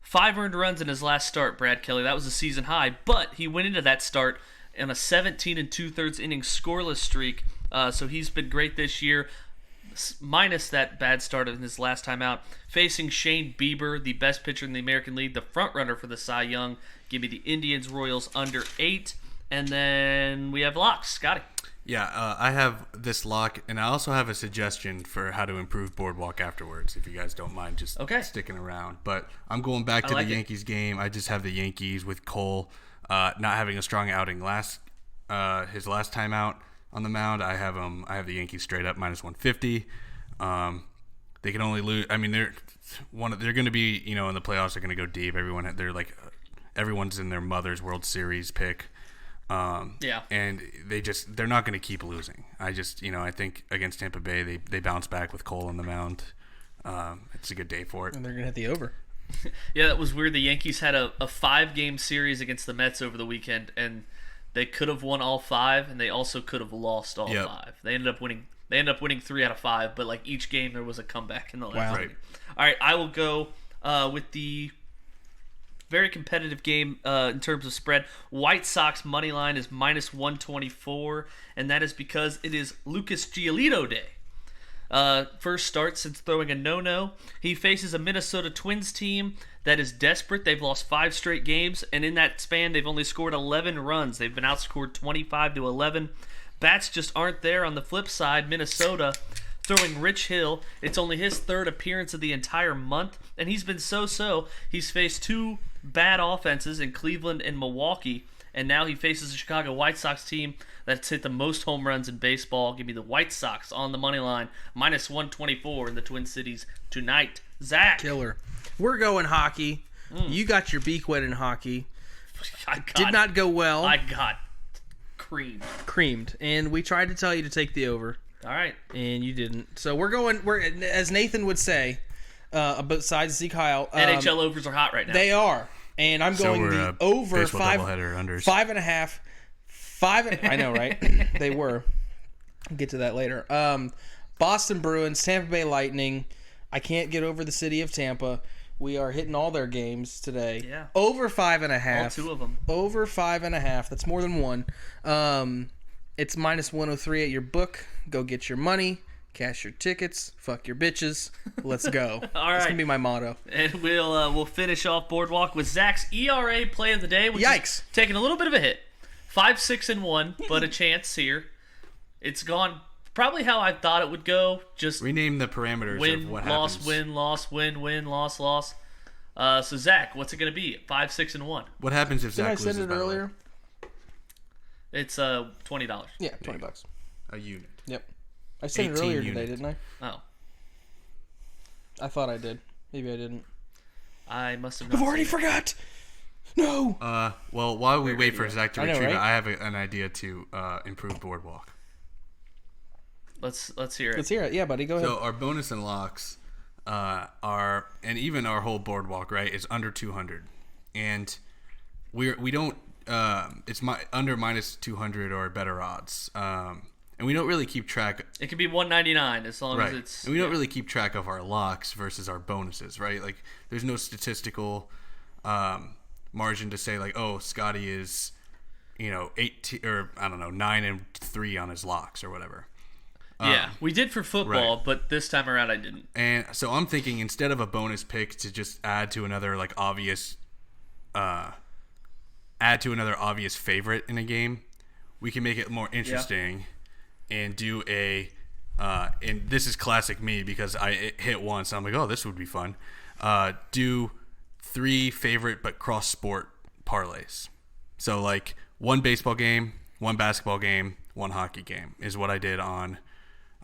5 earned runs in his last start, Brad Keller. That was a season high, but he went into that start in a 17 2/3 inning scoreless streak. So he's been great this year, minus that bad start in his last time out. Facing Shane Bieber, the best pitcher in the American League, the front runner for the Cy Young. Give me the Indians Royals under 8. And then we have locks. Scotty. Yeah, I have this lock, and I also have a suggestion for how to improve Boardwalk afterwards, if you guys don't mind just sticking around. But I'm going back to the Yankees game. I just have the Yankees with Cole not having a strong outing his last time out on the mound. I have the Yankees straight up minus 150. They can only lose. I mean, they're going to be, in the playoffs. They're going to go deep. Everyone's in their mother's World Series pick. And they're not going to keep losing. I think against Tampa Bay, they bounce back with Cole on the mound. It's a good day for it. And they're going to hit the over. Yeah, that was weird. The Yankees had a 5-game series against the Mets over the weekend, and they could have won all 5, and they also could have lost all 5. They ended up winning 3 out of 5, but like each game there was a comeback in the last game. All right, I will go with the very competitive game in terms of spread. White Sox money line is minus 124, and that is because it is Lucas Giolito Day. First start since throwing a no-no. He faces a Minnesota Twins team that is desperate. They've lost 5 straight games, and in that span, they've only scored 11 runs. They've been outscored 25-11. Bats just aren't there. On the flip side, Minnesota throwing Rich Hill. It's only his 3rd appearance of the entire month, and he's been so-so. He's faced 2 bad offenses in Cleveland and Milwaukee, and now he faces a Chicago White Sox team that's hit the most home runs in baseball. Give me the White Sox on the money line, minus 124 in the Twin Cities tonight. Zach. Killer. We're going hockey. You got your beak wet in hockey. Did not go well. I got creamed. And we tried to tell you to take the over. All right. And you didn't. So we're as Nathan would say, besides Zeke Kyle. NHL overs are hot right now. They are. And I'm going the over 5.5. I know, right? They were. I'll get to that later. Boston Bruins, Tampa Bay Lightning. I can't get over the city of Tampa. We are hitting all their games today. Yeah. Over 5.5. All 2 of them. Over 5.5. That's more than one. It's minus 103 at your book. Go get your money. Cash your tickets. Fuck your bitches. Let's go. All right. That's going to be my motto. And we'll finish off Boardwalk with Zach's ERA play of the day, which Yikes. is taking a little bit of a hit. 5-6-1, but a chance here. It's gone probably how I thought it would go. Just rename the parameters of what happens. Win, loss, win, loss, loss. So Zach, what's it going to be? 5-6-1. What happens if Zach loses? Didn't I send it earlier? It's $20. Yeah, $20. A unit. Yep. I sent it earlier today, didn't I? Oh. I thought I did. Maybe I didn't. I must have not. I've already forgot. No. Well, while we wait for Zach to retrieve right? it, I have an idea to improve Boardwalk. Let's hear it. Let's hear it. Yeah, buddy, go ahead. So our bonus and locks are, and even our whole Boardwalk, right, is under 200, and we don't. It's under minus 200 or better odds. And we don't really keep track. It could be 199 as long as it's. And we don't really keep track of our locks versus our bonuses, right? Like, there's no statistical margin to say like, oh, Scotty is, 9-3 on his locks or whatever. Yeah, we did for football, right. But this time around I didn't. And so I'm thinking instead of a bonus pick to just add to another like obvious favorite in a game, we can make it more interesting and do and this is classic me because I hit once. I'm like, oh, this would be fun. Do 3 favorite but cross sport parlays. So like 1 baseball game, 1 basketball game, 1 hockey game is what I did on.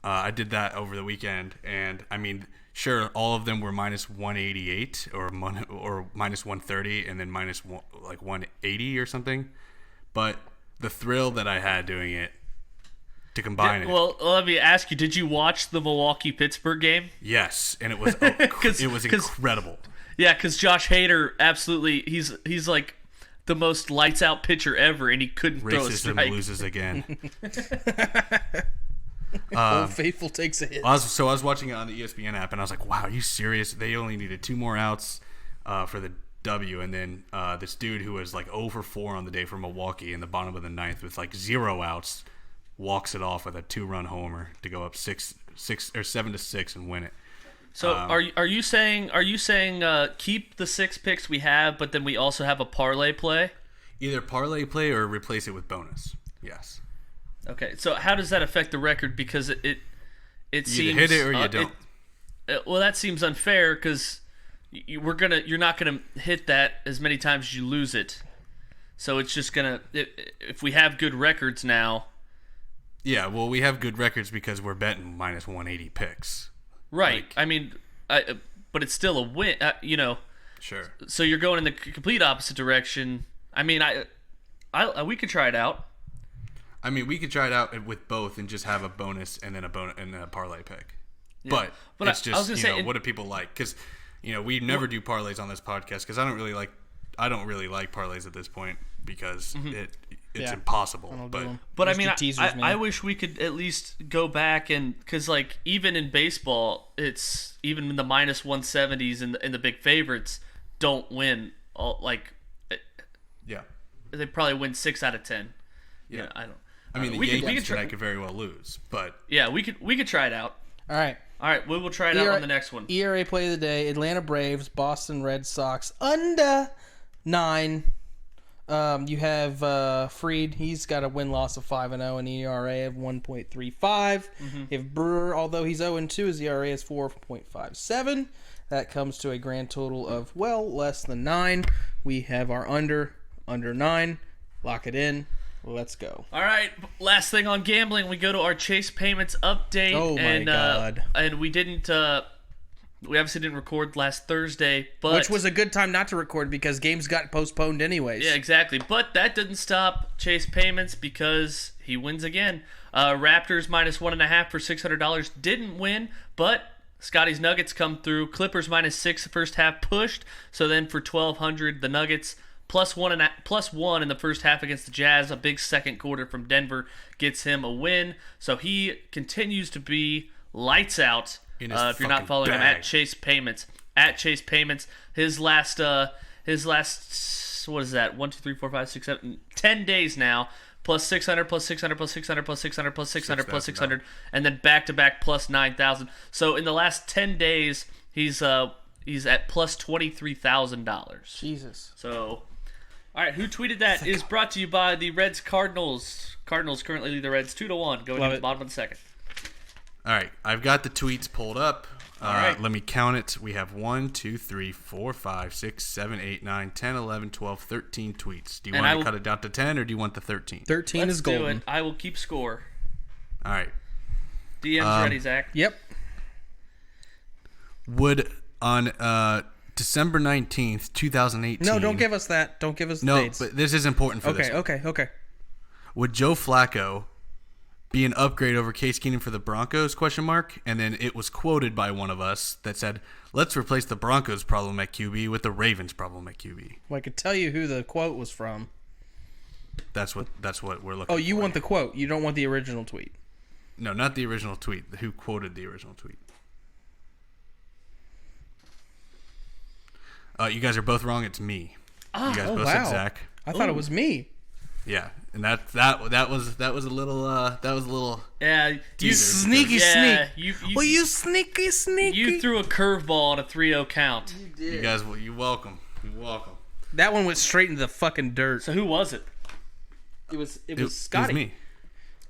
I did that over the weekend, and I mean, sure, all of them were minus 188 or minus 130, and then minus 180 or something. But the thrill that I had doing it to combine it. Well, let me ask you: did you watch the Milwaukee-Pittsburgh game? Yes, and it was incredible. Yeah, because Josh Hader absolutely he's like the most lights out pitcher ever, and he couldn't throw a strike. Racism loses again. Old Faithful takes a hit. I was watching it on the ESPN app, and I was like, wow, are you serious? They only needed 2 more outs for the W, and then this dude who was like 0 for 4 on the day for Milwaukee in the bottom of the 9th with like 0 outs walks it off with a 2-run homer to go up 7-6 and win it. So are you saying keep the 6 picks we have, but then we also have a parlay play? Either parlay play or replace it with bonus. Yes. Okay. So how does that affect the record? Because it seems you hit it or you don't. Well, that seems unfair because you're not gonna hit that as many times as you lose it. So it's just gonna if we have good records now. Yeah. Well, we have good records because we're betting minus 180 picks. Right. I mean, but it's still a win. Sure. So you're going in the complete opposite direction. I mean, we could try it out. I mean, we could try it out with both and just have a bonus and then a parlay pick. Yeah. But it's just what do people like? Because we never do parlays on this podcast because I don't really like parlays at this point because it's impossible. But I mean, I wish we could at least go back and because like even in baseball, it's even in the minus 170s and the big favorites don't win all like. Yeah. They probably win 6 out of 10. Yeah, I don't. I mean, the Yankees tonight could very well lose, but yeah, we could try it out. All right, we will try it out on the next one. ERA play of the day: Atlanta Braves, Boston Red Sox under 9. You have Fried. He's got a win-loss of 5-0 and ERA of 1.35. If Brewer, although he's 0-2, his ERA is 4.57. That comes to a grand total of less than 9. We have our under 9. Lock it in. Let's go. All right. Last thing on gambling, we go to our Chase Payments update. Oh my God! And we didn't. We obviously didn't record last Thursday, but which was a good time not to record because games got postponed anyways. Yeah, exactly. But that didn't stop Chase Payments because he wins again. Raptors minus 1.5 for $600 didn't win, but Scotty's Nuggets come through. Clippers minus 6 the first half pushed. So then for $1,200, the Nuggets plus one in the first half against the Jazz. A big second quarter from Denver gets him a win. So he continues to be lights out. If you're not following him at Chase Payments, his last what is that? 1, 2, 3, 4, 5, 6, 7, 10 days now. Plus 600, plus 600, plus 600, plus 600, plus 600, plus 600, and then back-to-back plus 9,000. So in the last 10 days, he's at plus $23,000. Jesus. So, all right, who tweeted that is brought to you by the Reds Cardinals. Cardinals currently lead the Reds 2-1 going into the bottom of the second. All right, I've got the tweets pulled up. All right. Let me count it. We have 1, 2, 3, 4, 5, 6, 7, 8, 9, 10, 11, 12, 13 tweets. Do you want to cut it down to 10 or do you want the 13? 13 is golden. Let's do it. I will keep score. All right. DM's ready, Zach. Yep. Would on December 19th, 2018. No, don't give us that. Don't give us the dates. No, but this is important for this one. Okay. Would Joe Flacco be an upgrade over Case Keenum for the Broncos, ? And then it was quoted by one of us that said, let's replace the Broncos problem at QB with the Ravens problem at QB. Well, I could tell you who the quote was from. That's what we're looking for. Oh, you want the quote. You don't want the original tweet. No, not the original tweet. Who quoted the original tweet? You guys are both wrong. It's me. You guys both said Zach. I thought it was me. Yeah, and that was a little yeah. You sneaky yeah, sneak. You sneaky. You threw a curveball on a 3-0 count. You did. You guys, you're welcome. You're welcome. That one went straight into the fucking dirt. So who was it? It was Scotty. It was me.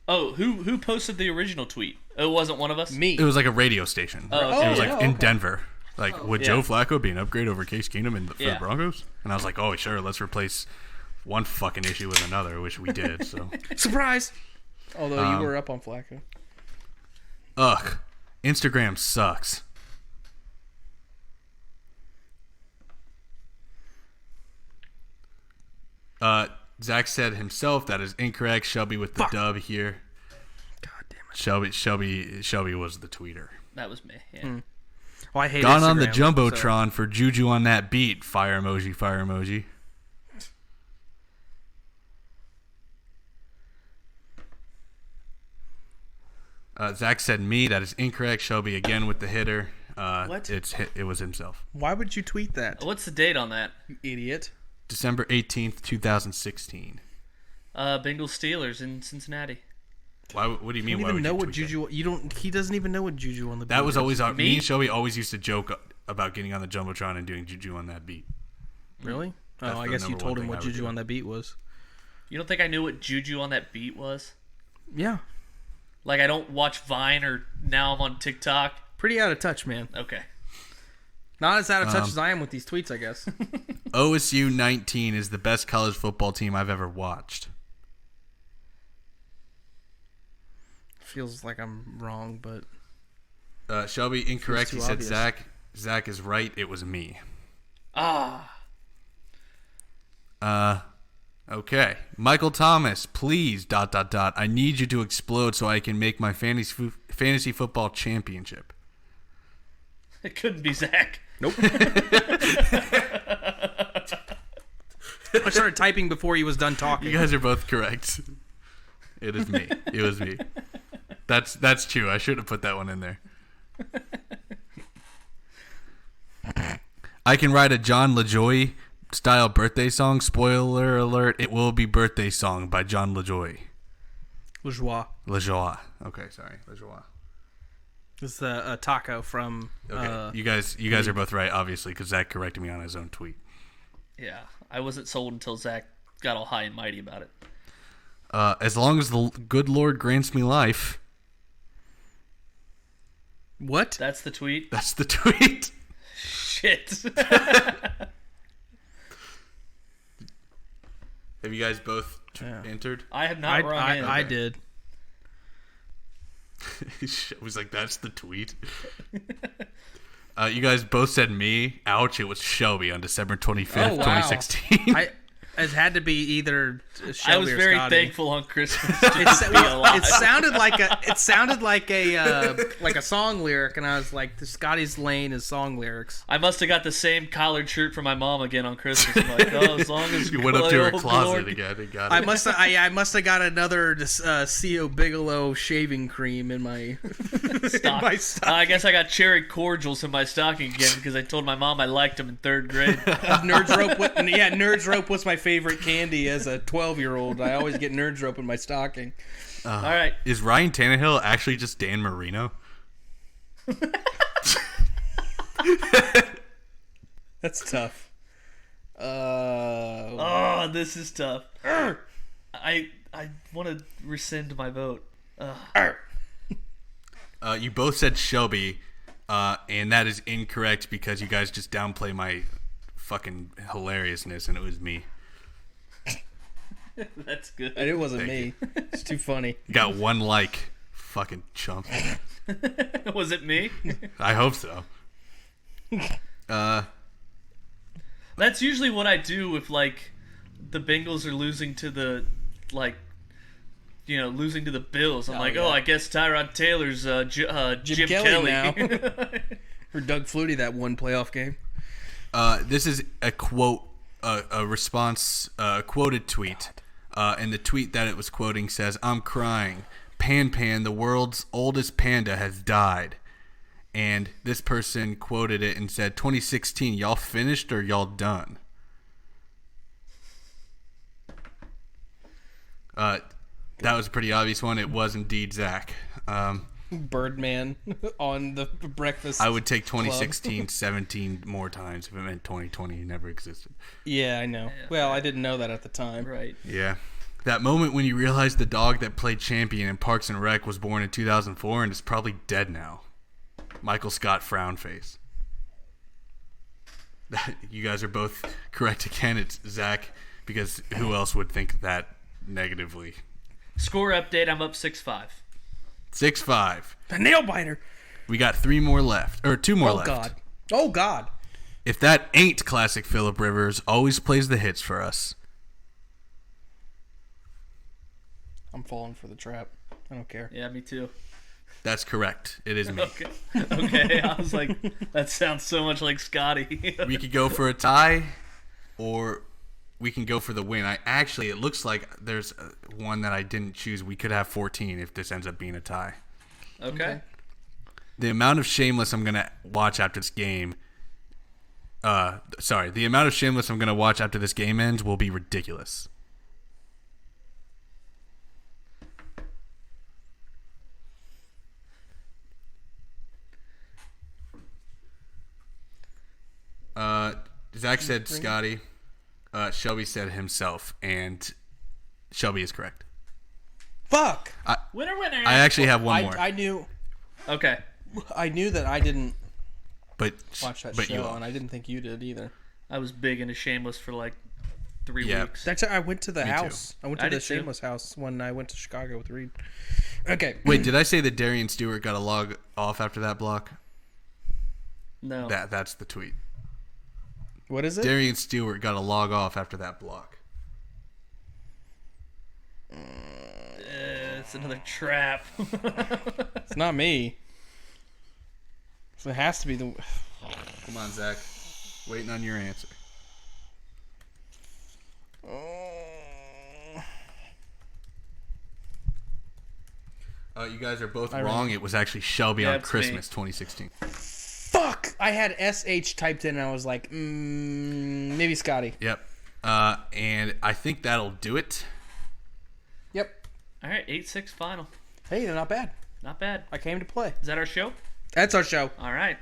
Oh, who posted the original tweet? It wasn't one of us? Me. It was like a radio station. Oh, okay. It was like in Denver. Like, would Joe Flacco be an upgrade over Case Keenum for the Broncos? And I was like, oh, sure, let's replace one fucking issue with another, which we did. So surprise. Although you were up on Flacco. Ugh. Instagram sucks. Zach said himself that is incorrect. Shelby with the dub here. God damn it. Shelby was the tweeter. That was me. Yeah. Well, I hate Gone Instagram, on the Jumbotron for Juju on that beat. Fire emoji, fire emoji. Zach said me. That is incorrect. Shelby again with the hitter. What? It was himself. Why would you tweet that? What's the date on that? You idiot. December 18th, 2016. Bengals Steelers in Cincinnati. Why? What do you mean? You Why don't even would know you what tweet that? Juju. You don't. He doesn't even know what Juju on the. That beat was is. always me Me? and Shelby always used to joke about getting on the jumbotron and doing juju on that beat. Really. That's Oh, I the guess you number told one him thing what I would Juju do. on that beat was. You don't think I knew what Juju on that beat was? Yeah. Like, I don't watch Vine or now I'm on TikTok. Pretty out of touch, man. Okay. Not as out of touch as I am with these tweets, I guess. OSU 19 is the best college football team I've ever watched. Feels like I'm wrong, but Shelby incorrect. too He said obvious. Zach. Zach is right. It was me. Okay. Michael Thomas, please, ... I need you to explode so I can make my fantasy football championship. It couldn't be Zach. nope. I started typing before he was done talking. You guys are both correct. It is me. It was me. That's true. I should have put that one in there. I can write a John LaJoy style birthday song. Spoiler alert, it will be Birthday Song by John LaJoy. Bourgeois. LaJoy. Okay, sorry. LaJoy. This is a taco from. Okay. You guys are both right, obviously, because Zach corrected me on his own tweet. Yeah. I wasn't sold until Zach got all high and mighty about it. As long as the good Lord grants me life. What? That's the tweet? That's the tweet. Shit. Have you guys both entered? I have not rung in. I did. It was like, that's the tweet. You guys both said me. Ouch, it was Shelby on December 25th, Oh, wow. 2016. It had to be either Shelby I was or very Scotty. thankful on Christmas to It, be alive. it sounded like a song lyric, and I was like, Scotty's Lane is song lyrics. I must have got the same collared shirt from my mom again on Christmas. I'm like, oh, as long as You went up to her old closet Lord- again and got I it. must have got another C.O. Bigelow shaving cream in my stock. my stocking. I guess I got cherry cordials in my stocking again because I told my mom I liked them in 3rd grade. Nerds Rope was my favorite candy as a 12-year-old. I always get Nerds Rope in my stocking. All right. Is Ryan Tannehill actually just Dan Marino? That's tough. Oh, this is tough. I want to rescind my vote. You both said Shelby, and that is incorrect because you guys just downplay my fucking hilariousness, and it was me. That's good. And it wasn't Thank me. It's too funny. You got one like, fucking chump. Was it me? I hope so. That's usually what I do if like the Bengals are losing to the losing to the Bills. I'm like, yeah. oh, I guess Tyrod Taylor's Jim Kelly Kelly. now. For Doug Flutie that one playoff game. This is a quote, a response, a quoted tweet. And the tweet that it was quoting says, "I'm crying. Pan Pan, the world's oldest panda, has died." And this person quoted it and said, 2016, y'all finished or y'all done? That was a pretty obvious one. It was indeed Zach. Birdman on the breakfast. I would take 2016 17 more times if it meant 2020 never existed. Yeah, I know. Well, I didn't know that at the time. Right. Yeah. That moment when you realize the dog that played champion in Parks and Rec was born in 2004 and is probably dead now. Michael Scott frown face. You guys are both correct again. It's Zach, because who else would think that negatively? Score update. I'm up 6-5. 6-5. The nail biter. We got 2 more left. Oh God. Oh God. If that ain't classic Phillip Rivers, always plays the hits for us. I'm falling for the trap. I don't care. Yeah, me too. That's correct. It is me. Okay. Okay. I was like, that sounds so much like Scotty. We could go for a tie, or we can go for the win. It looks like there's one that I didn't choose. We could have 14 if this ends up being a tie. Okay. The amount of Shameless I'm gonna watch after this game. The amount of Shameless I'm gonna watch after this game ends will be ridiculous. Zach said Scotty. Shelby said himself, and Shelby is correct. Fuck. Winner. I actually have one more. I knew. Okay. I knew that I didn't watch that but show, you all. and I didn't think you did either. I was big into Shameless for like 3 Yeah. weeks. That's I went to the house. too. I went I to the did too. Shameless house when I went to Chicago with Reed. Okay. Wait, did I say that Darian Stewart got a log off after that block? No. That's the tweet. What is it? Darian Stewart got a log off after that block. It's another trap. It's not me. So it has to be the. Come on, Zach. Waiting on your answer. You guys are both wrong. It was actually Shelby on That's Christmas 2016. Fuck! I had SH typed in, and I was like, maybe Scotty. Yep. And I think that'll do it. Yep. All right, 8-6 final. Hey, they're not bad. Not bad. I came to play. Is that our show? That's our show. All right.